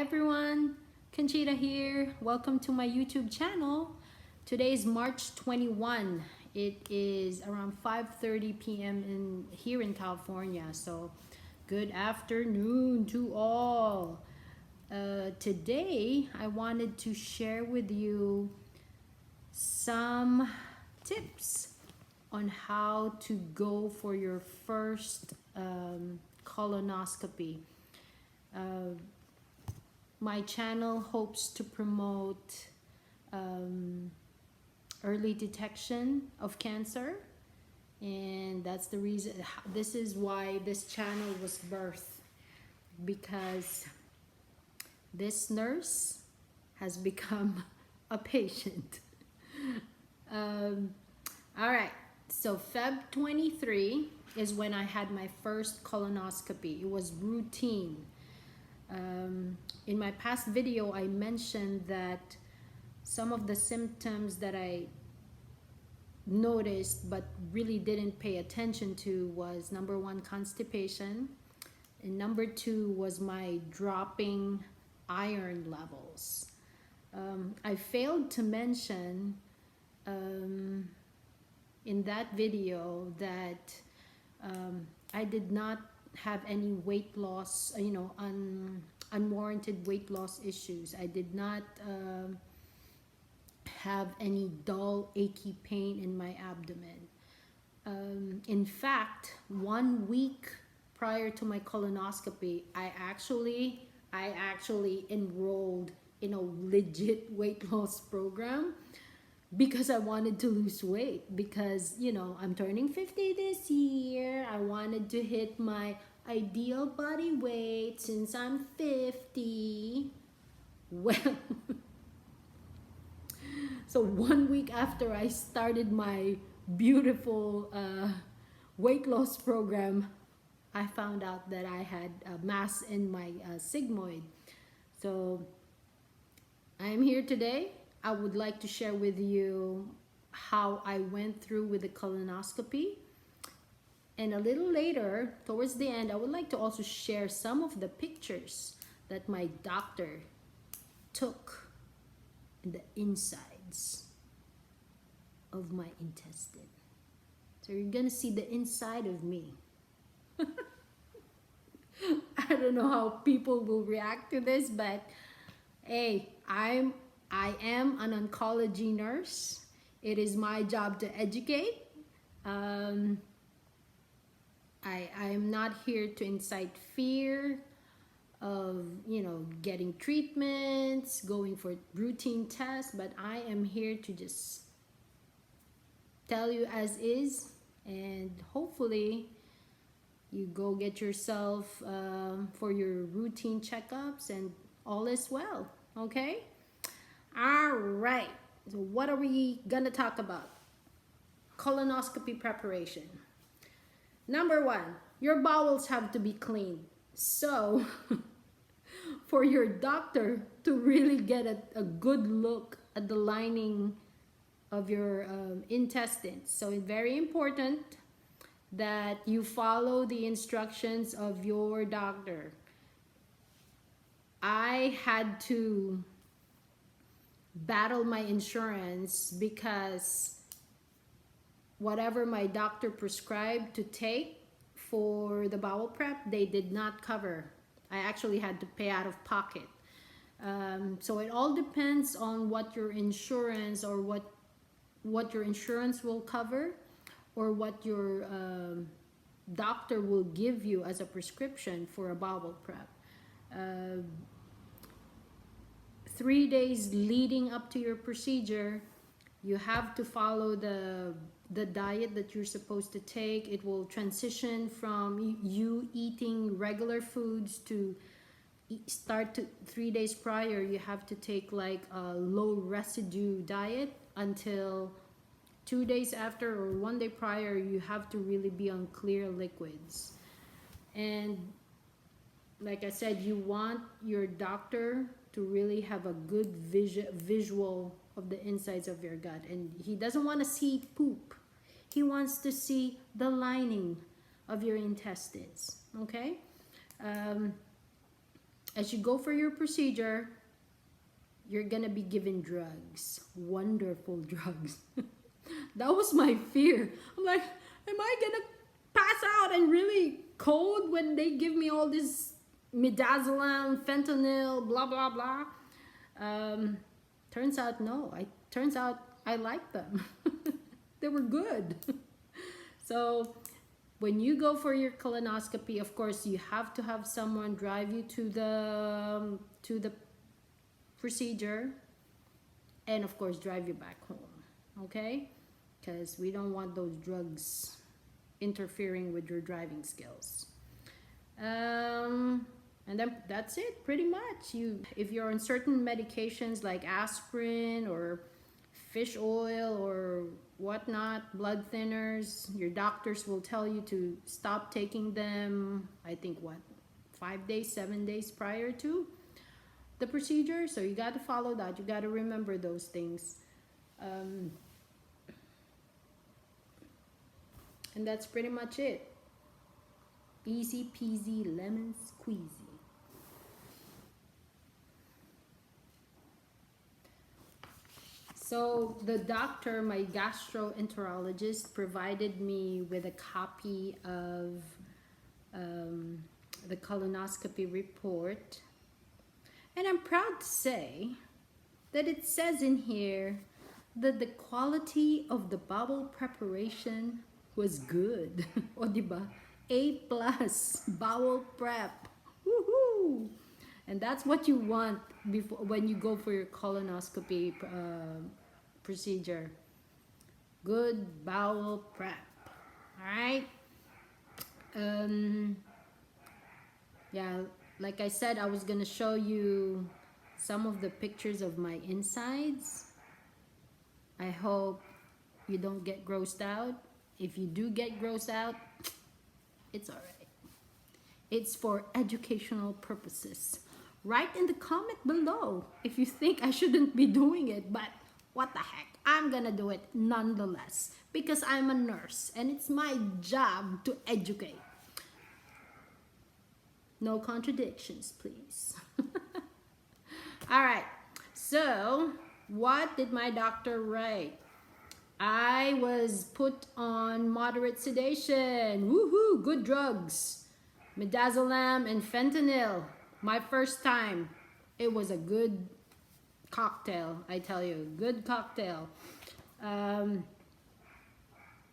everyone, Conchita here. Welcome to my YouTube channel. Today is March 21. It is around 5:30 p.m. here in California. So good afternoon to all. Today I wanted to share with you some tips on how to go for your first colonoscopy. My channel hopes to promote early detection of cancer, and that's the reason. This is why this channel was birthed, because this nurse has become a patient. All right, so Feb 23 is when I had my first colonoscopy. It was routine. In my past video, I mentioned that some of the symptoms that I noticed but really didn't pay attention to was number one, constipation, and number two was my dropping iron levels. I failed to mention in that video that I did not have any weight loss, unwarranted weight loss issues. I did not have any dull, achy pain in my abdomen. In fact, 1 week prior to my colonoscopy, I actually enrolled in a legit weight loss program because I wanted to lose weight, because I'm turning 50 this year. I wanted to hit my ideal body weight since I'm 50. Well, so 1 week after I started my beautiful weight loss program, I found out that I had a mass in my sigmoid. So I'm here today. I would like to share with you how I went through with the colonoscopy. And a little later, towards the end, I would like to also share some of the pictures that my doctor took in the insides of my intestine. So you're gonna see the inside of me. I don't know how people will react to this, but hey, I am an oncology nurse. It is my job to educate. I'm not here to incite fear of getting treatments, going for routine tests, but I am here to just tell you as is, and hopefully you go get yourself for your routine checkups and all is well. Okay? All right, so what are we gonna talk about? Colonoscopy preparation. Number one, your bowels have to be clean. So for your doctor to really get a good look at the lining of your intestines, so it's very important that you follow the instructions of your doctor. I had to battle my insurance because whatever my doctor prescribed to take for the bowel prep, they did not cover. I actually had to pay out of pocket. So it all depends on what your insurance, or what your insurance will cover, or what your doctor will give you as a prescription for a bowel prep. 3 days leading up to your procedure, you have to follow the diet that you're supposed to take. It will transition from you eating regular foods to start to 3 days prior. You have to take like a low residue diet until 2 days after, or 1 day prior, you have to really be on clear liquids. And like I said, you want your doctor to really have a good visual of the insides of your gut, and he doesn't want to see poop. He wants to see the lining of your intestines. Okay, as you go for your procedure, you're gonna be given drugs, wonderful drugs. That was my fear. I'm like, am I gonna pass out and really cold when they give me all this midazolam, fentanyl, blah blah blah? Turns out no. Turns out I like them. They were good. So when you go for your colonoscopy, of course, you have to have someone drive you to the procedure, and of course drive you back home, okay? Because we don't want those drugs interfering with your driving skills. And then that's it, pretty much. If you're on certain medications like aspirin or fish oil or whatnot, blood thinners, your doctors will tell you to stop taking them, I think 5 days, 7 days prior to the procedure. So you got to follow that. You got to remember those things. And that's pretty much it. Easy peasy lemon squeezy. So the doctor, my gastroenterologist, provided me with a copy of the colonoscopy report. And I'm proud to say that it says in here that the quality of the bowel preparation was good. O diba? A+ bowel prep. Woohoo! And that's what you want when you go for your colonoscopy procedure. Good bowel prep. Alright? Yeah, like I said, I was gonna show you some of the pictures of my insides. I hope you don't get grossed out. If you do get grossed out, it's alright. It's for educational purposes. Write in the comment below if you think I shouldn't be doing it, but what the heck, I'm gonna do it nonetheless because I'm a nurse and it's my job to educate. No contradictions, please. All right, so what did my doctor write? I was put on moderate sedation. Woohoo, good drugs. Midazolam and fentanyl. My first time. It was a good cocktail, I tell you. Good cocktail.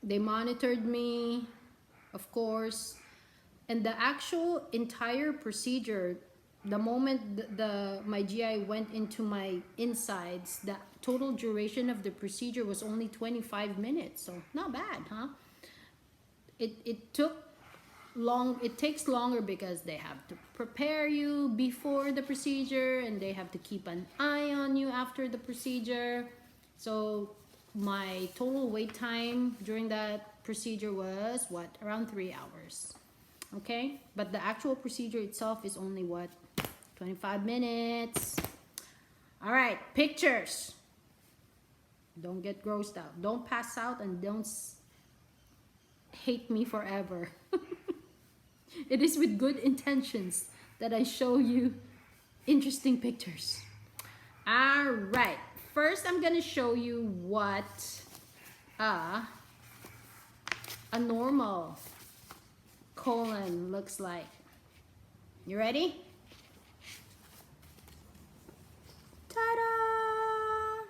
They monitored me, of course. And the actual entire procedure, the moment my GI went into my insides, the total duration of the procedure was only 25 minutes. So not bad, huh? It took long. It takes longer because they have to prepare you before the procedure and they have to keep an eye on you after the procedure. So my total wait time during that procedure was what, around 3 hours. Okay, but the actual procedure itself is only what, 25 minutes. All right, pictures. Don't get grossed out. Don't pass out and don't hate me forever. It is with good intentions that I show you interesting pictures. All right, first I'm gonna show you what a normal colon looks like. You ready? Ta-da!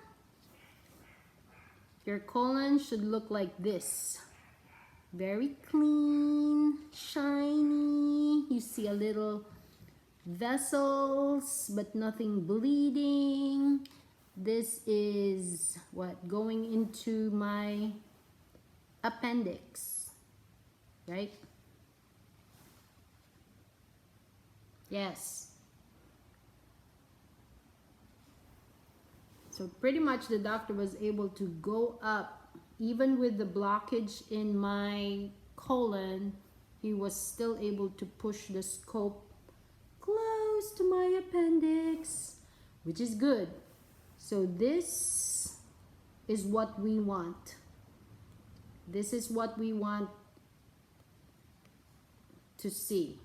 Your colon should look like this. Very clean, shiny. You see a little vessels, but nothing bleeding. This is what, going into my appendix, right? Yes. So pretty much the doctor was able to go up. Even with the blockage in my colon, he was still able to push the scope close to my appendix, which is good. So this is what we want. This is what we want to see.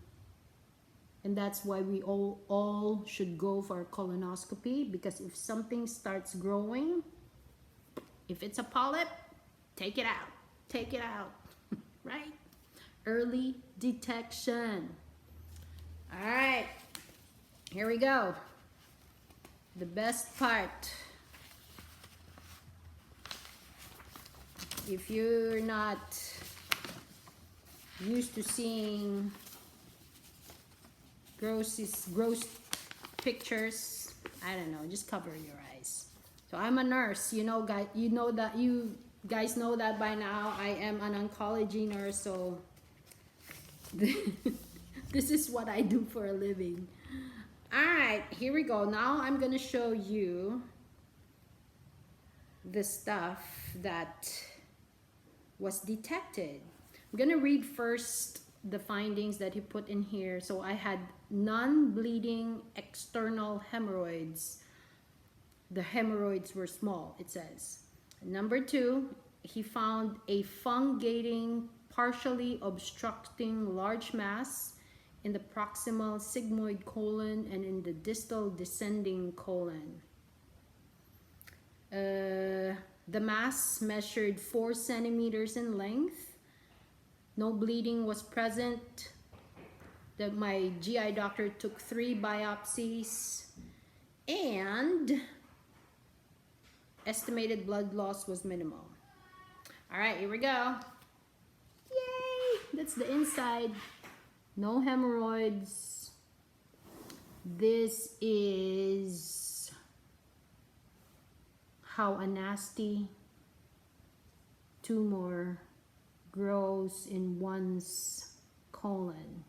And that's why we all should go for a colonoscopy, because if something starts growing, if it's a polyp, take it out. Take it out, right? Early detection. All right, here we go. The best part. If you're not used to seeing gross pictures, I don't know, just cover your eyes. So I'm a nurse, you know, guys. You guys know that by now. I am an oncology nurse, so this is what I do for a living. All right, here we go. Now I'm gonna show you the stuff that was detected. I'm gonna read first the findings that he put in here. So I had non-bleeding external hemorrhoids. The hemorrhoids were small, it says. Number 2, he found a fungating, partially obstructing large mass in the proximal sigmoid colon and in the distal descending colon. The mass measured 4 centimeters in length. No bleeding was present. My GI doctor took 3 biopsies, and estimated blood loss was minimal. All right, here we go. Yay! That's the inside. No hemorrhoids. This is how a nasty tumor grows in one's colon.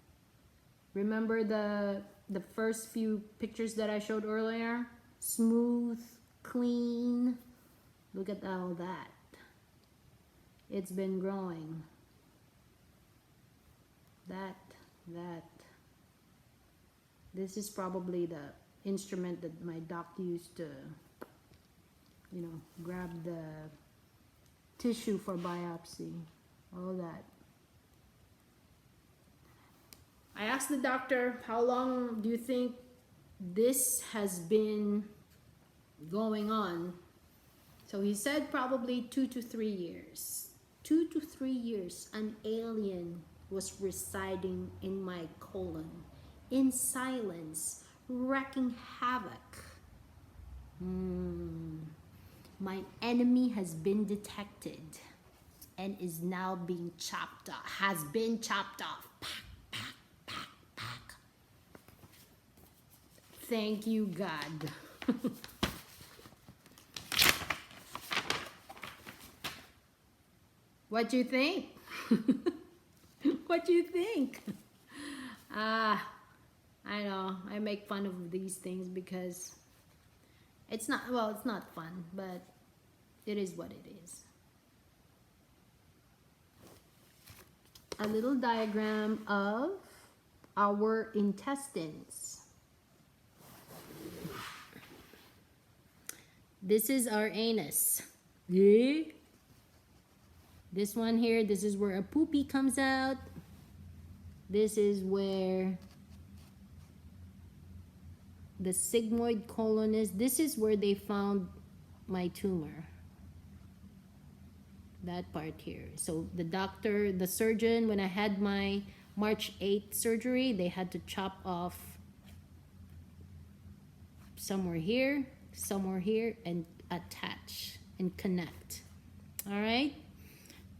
Remember the first few pictures that I showed earlier? Smooth, clean. Look at all that. It's been growing. That. This is probably the instrument that my doc used to, you know, grab the tissue for biopsy. All that. I asked the doctor, how long do you think this has been going on? So he said probably 2 to 3 years. 2 to 3 years, an alien was residing in my colon, in silence, wreaking havoc. My enemy has been detected and is now being chopped off, has been chopped off. Pack. Thank you, God. What do you think? What do you think? I know, I make fun of these things because it's not fun, but it is what it is. A little diagram of our intestines. This is our anus. Yeah. This one here, this is where a poopy comes out. This is where the sigmoid colon is. This is where they found my tumor. That part here. So the surgeon, when I had my March 8th surgery, they had to chop off somewhere here, and attach and connect. All right.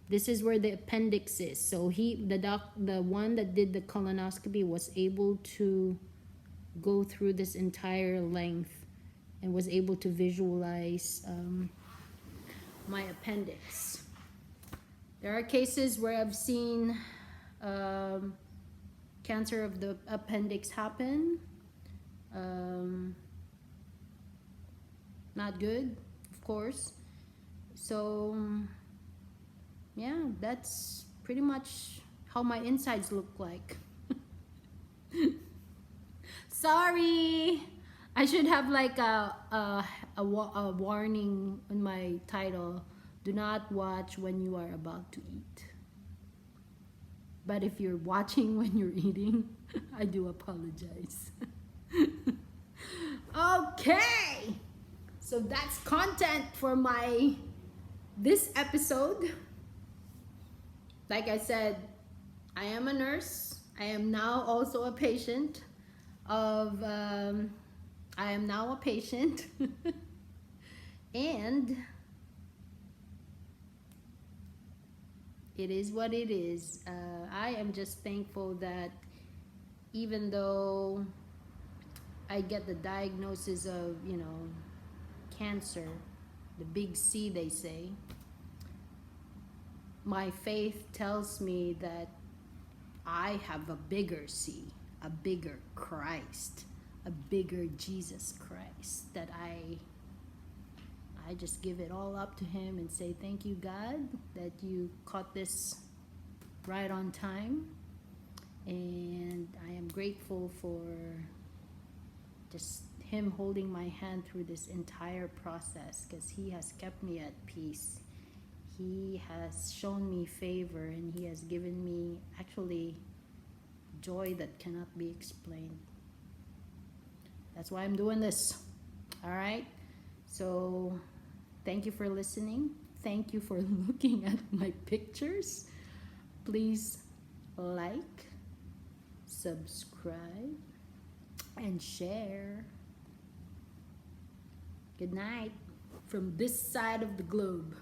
This is where the appendix is. So the one that did the colonoscopy was able to go through this entire length and was able to visualize my appendix. There are cases where I've seen cancer of the appendix happen. Not good, of course. So yeah, that's pretty much how my insides look like. Sorry, I should have like a warning on my title. Do not watch when you are about to eat. But if you're watching when you're eating, I do apologize. Okay, so that's content for this episode. Like I said, I am a nurse. I am now also a patient of. I am now a patient, and it is what it is. I am just thankful that even though I get the diagnosis of, cancer, the big C, they say, my faith tells me that I have a bigger C, a bigger Christ, a bigger Jesus Christ, that I just give it all up to him and say, thank you, God, that you caught this right on time. And I am grateful for just him holding my hand through this entire process, because he has kept me at peace. He has shown me favor, and he has given me actually joy that cannot be explained. That's why I'm doing this. All right? So thank you for listening. Thank you for looking at my pictures. Please like, subscribe, and share. Good night from this side of the globe.